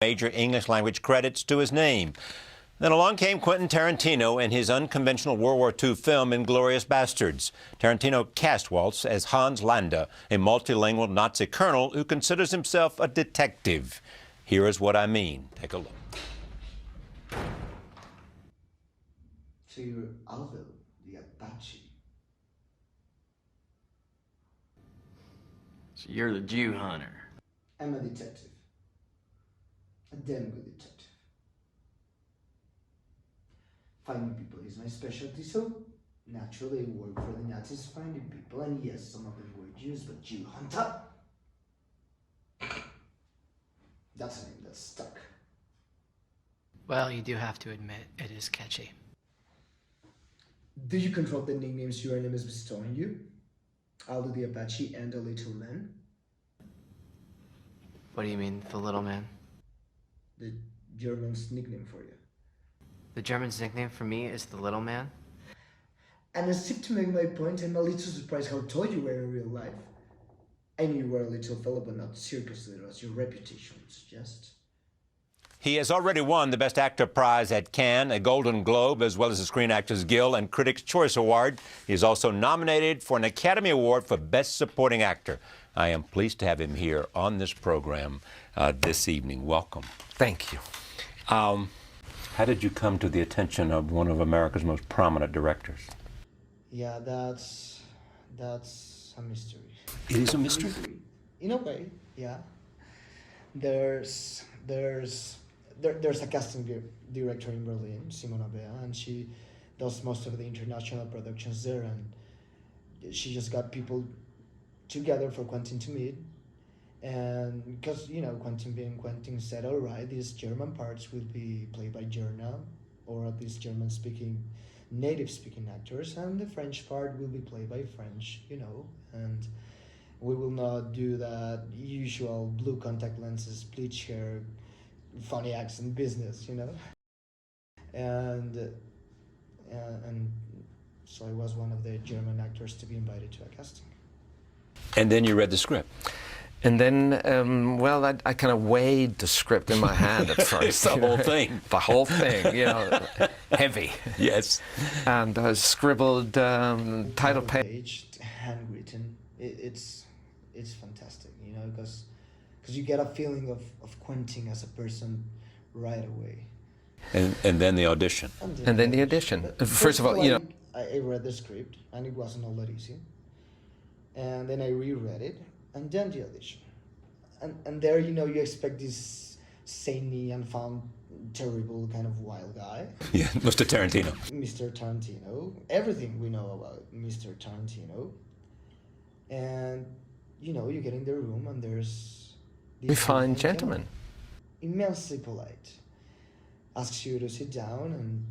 Major English language credits to his name. Then along came Quentin Tarantino and his unconventional World War II film Inglorious Basterds. Tarantino cast Walz as Hans Landa, a multilingual Nazi colonel who considers himself a detective. Here is what I mean. Take a look. So you're Alvin, the Apache. So you're the Jew hunter. I'm a detective. A damn good detective. Finding people is my specialty, so naturally I work for the Nazis finding people, and yes, some of them were Jews, but Jew hunter? That's a name that's stuck. Well, you do have to admit, it is catchy. Do you control the nicknames your name is bestowing you? Aldo the Apache and a little man? What do you mean, the little man? The German's nickname for you. The German's nickname for me is the little man? And as if to make my point, I'm a little surprised how tall you were in real life. I knew you were a little fellow, but not circus little, as your reputation would suggest. He has already won the Best Actor prize at Cannes, a Golden Globe, as well as the Screen Actors Guild and Critics' Choice Award. He is also nominated for an Academy Award for Best Supporting Actor. I am pleased to have him here on this program this evening. Welcome. Thank you. How did you come to the attention of one of America's most prominent directors? Yeah, that's a mystery. It is a mystery? In a way, yeah. There's a casting director in Berlin, Simona Bea, and she does most of the international productions there, and she just got people together for Quentin to meet. And because, you know, Quentin being Quentin said, all right, these German parts will be played by gerNaL, or at least German-speaking, native-speaking actors, and the French part will be played by French, you know, and we will not do that usual blue contact lenses, bleach hair, funny accent business, you know. And so I was one of the German actors to be invited to a casting. And then you read the script. And then, well, I kind of weighed the script in my hand at first. The whole thing. The whole thing, you know, heavy. Yes. And I scribbled title page. Handwritten. It's fantastic, you know, because you get a feeling of Quentin as a person right away. And then the audition. And then the audition. First of all, you know, I read the script, and it wasn't all that easy. And then I reread it, and then the audition. And there, you know, you expect this zany and fun, terrible kind of wild guy. Yeah, Mr. Tarantino. Mr. Tarantino. Everything we know about Mr. Tarantino. And, you know, you get in the room, and there's this refined gentleman. Immensely polite. Asks you to sit down and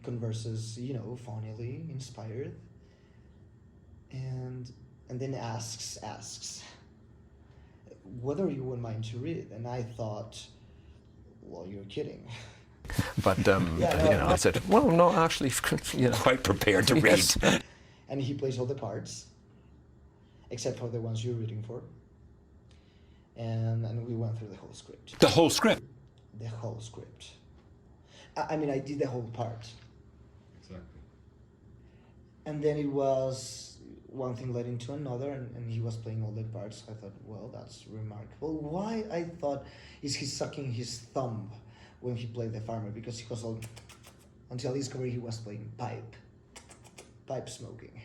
converses, you know, funnily, inspired. And then asks whether you would mind to read. And I thought, well, you're kidding. But, you know, I said, well, no, actually, you know. Quite prepared to read. Yes. And he plays all the parts, except for the ones you're reading for. And we went through the whole script. The whole script? The whole script. I mean, I did the whole part. Exactly. And then it was one thing led into another, and he was playing all the parts. I thought, well, that's remarkable. Why, I thought, is he sucking his thumb when he played the farmer? Because he was all, until I discovered he was playing pipe smoking.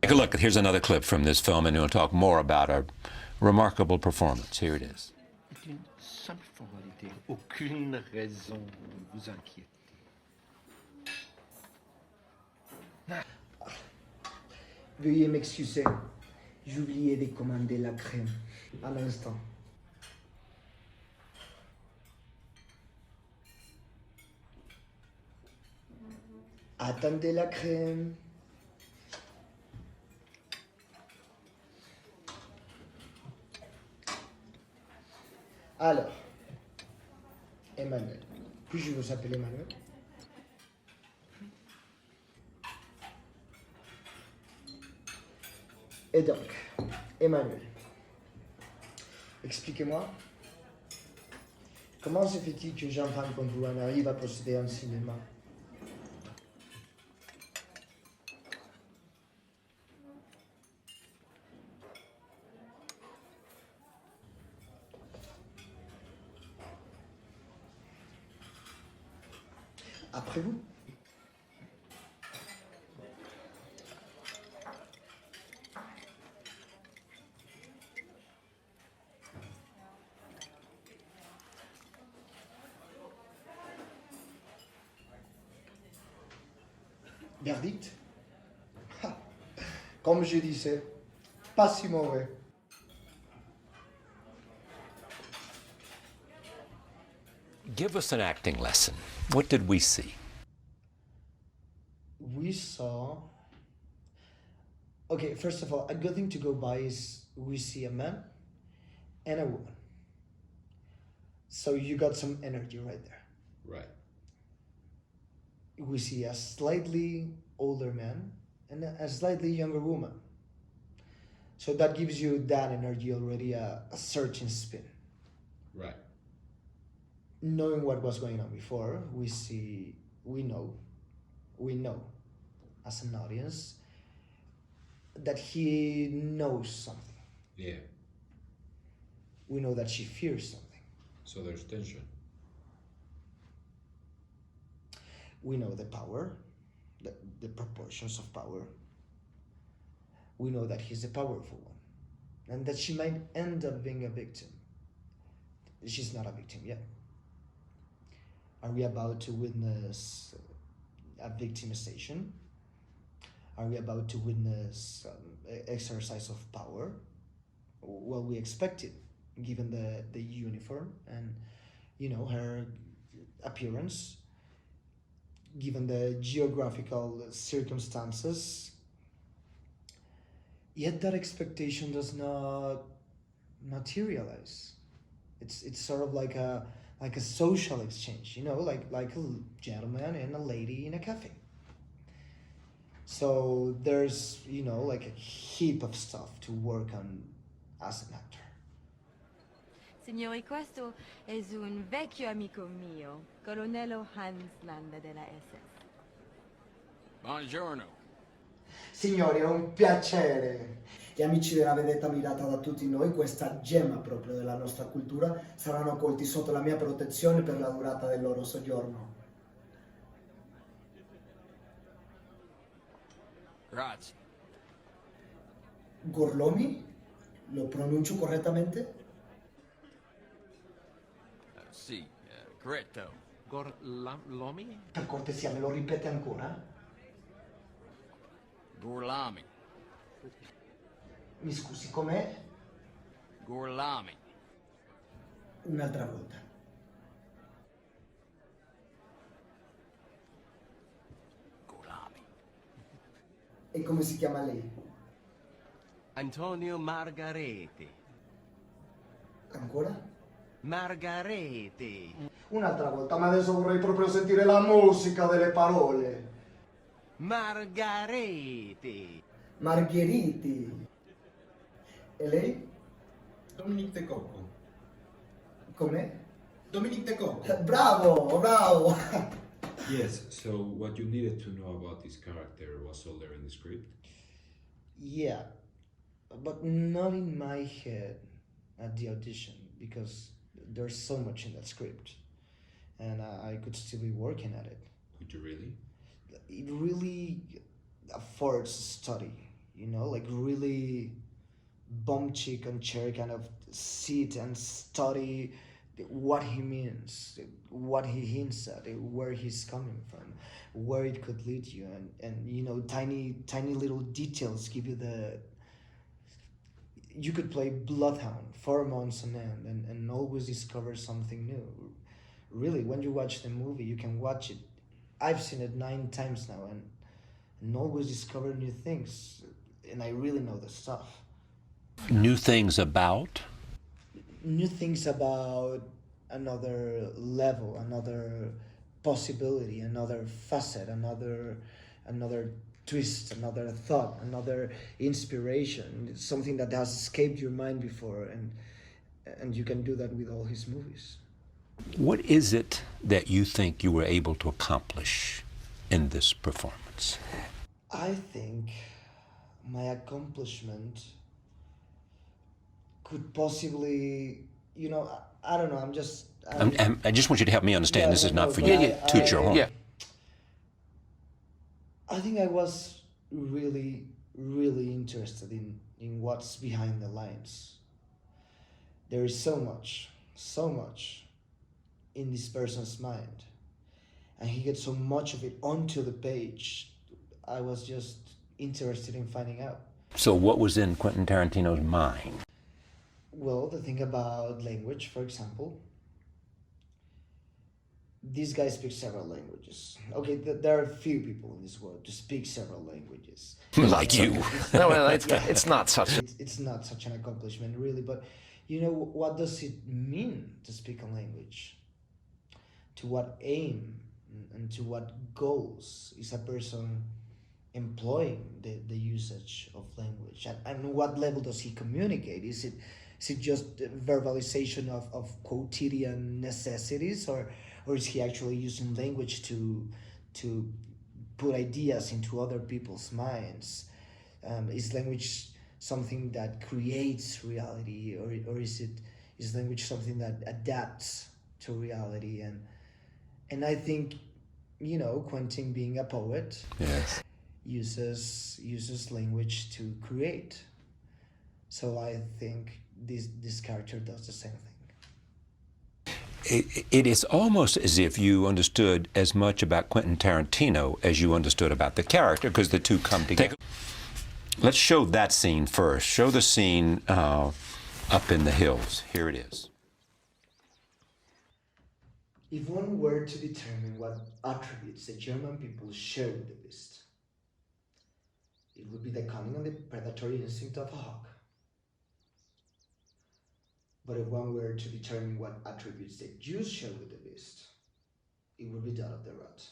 Take a look. Here's another clip from this film, and we'll talk more about a remarkable performance. Here it is. Une simple formalité, aucune raison de vous inquiéter. Veuillez m'excuser, j'ai oublié de commander la crème à l'instant. Attendez la crème. Alors, Emmanuel. Puis-je vous appeler Emmanuel? Et donc, Emmanuel, expliquez-moi, Comment se fait-il que Jean-Franck Contour arrive à posséder un cinéma? Après vous. Verdict? Ah, comme je disais, pas si mauvais. Give us an acting lesson. What did we see? We saw. Okay, first of all, a good thing to go by is we see a man and a woman. So you got some energy right there. Right. We see a slightly older man and a slightly younger woman. So that gives you that energy already, a certain spin. Right. Knowing what was going on before, we know as an audience that he knows something. Yeah. We know that she fears something. So there's tension. We know the power, the proportions of power. We know that he's the powerful one, and that she might end up being a victim. She's not a victim yet. Are we about to witness a victimization? Are we about to witness exercise of power? Well, we expect it, given the uniform and, her appearance, given the geographical circumstances. Yet that expectation does not materialize. It's sort of like a social exchange, like a gentleman and a lady in a cafe. So there's, like a heap of stuff to work on as an actor. Signori, questo è un vecchio amico mio, colonnello Hans Landa della SS. Buongiorno. Signori, è un piacere. Gli amici della vedetta ammirata da tutti noi, questa gemma proprio della nostra cultura, saranno accolti sotto la mia protezione per la durata del loro soggiorno. Grazie. Gorlomi? Lo pronuncio correttamente? Sì, corretto. Gorlomi? Per cortesia, me lo ripete ancora? Gorlami. Mi scusi, com'è? Gorlami. Un'altra volta. Gorlami. E come si chiama lei? Antonio Margarete. Ancora? Margarete. Un'altra volta, ma adesso vorrei proprio sentire la musica delle parole. Margarete. Margheriti. E lei? Dominique de Coco. Com'è? Dominique de Coco. Bravo, bravo. Yes, so what you needed to know about this character was all there in the script? Yeah, but not in my head at the audition, because there's so much in that script, and I could still be working at it. Could you really? It really affords study, like really bum chicken chair kind of sit and study what he means, what he hints at, where he's coming from, where it could lead you, and tiny little details give you you could play Bloodhound 4 months on end and always discover something new. Really, when you watch the movie, you can watch it. I've seen it 9 times now and always discover new things, and I really know the stuff. New things about? New things about another level, another possibility, another facet, another twist, another thought, another inspiration. It's something that has escaped your mind before, and you can do that with all his movies. What is it that you think you were able to accomplish in this performance? I think my accomplishment could possibly, I don't know, I just want you to help me understand. Yeah, This is no, not for but you I- to toot your horn. Yeah. I think I was really, really interested in what's behind the lines. There is so much in this person's mind. And he gets so much of it onto the page. I was just interested in finding out. So what was in Quentin Tarantino's mind? Well, the thing about language, for example, this guy speaks several languages. Okay, there are few people in this world to speak several languages. Like you. No, well, it's not such a... It's not such an accomplishment, really, but what does it mean to speak a language? To what aim and to what goals is a person employing the usage of language? And what level does he communicate? Is it just verbalization of quotidian necessities, or is he actually using language to put ideas into other people's minds? Is language something that creates reality, or is language something that adapts to reality? And I think, Quentin, being a poet, Yes. uses language to create. So I think this character does the same thing. It is almost as if you understood as much about Quentin Tarantino as you understood about the character, because the two come together. Let's show that scene first. Show the scene up in the hills. Here it is. If one were to determine what attributes the German people share with the beast, it would be the cunning and the predatory instinct of a hawk. But if one were to determine what attributes the Jews share with the beast, it would be that of the rat.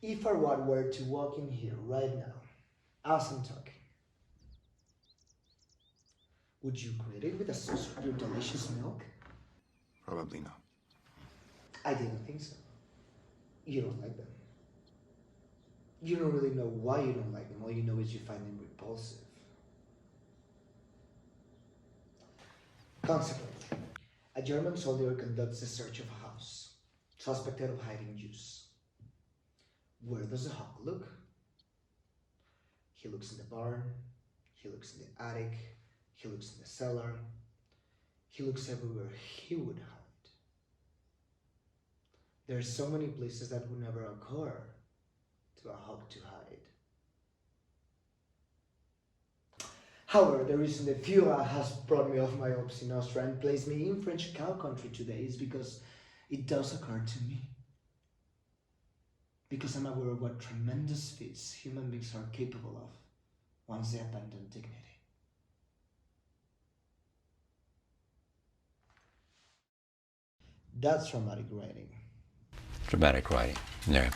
If a rat were to walk in here right now, as I'm talking, would you greet it with a sauce of your delicious milk? Probably not. I didn't think so. You don't like them. You don't really know why you don't like them. All you know is you find them repulsive. Consequently, a German soldier conducts a search of a house, suspected of hiding Jews. Where does the hawk look? He looks in the barn, he looks in the attic, he looks in the cellar, he looks everywhere he would hide. There are so many places that would never occur to a hawk to hide. However, the reason the Führer has brought me off my ops in Austria and placed me in French cow country today is because it does occur to me. Because I'm aware of what tremendous feats human beings are capable of once they abandon dignity. That's dramatic writing. Dramatic writing. Yeah.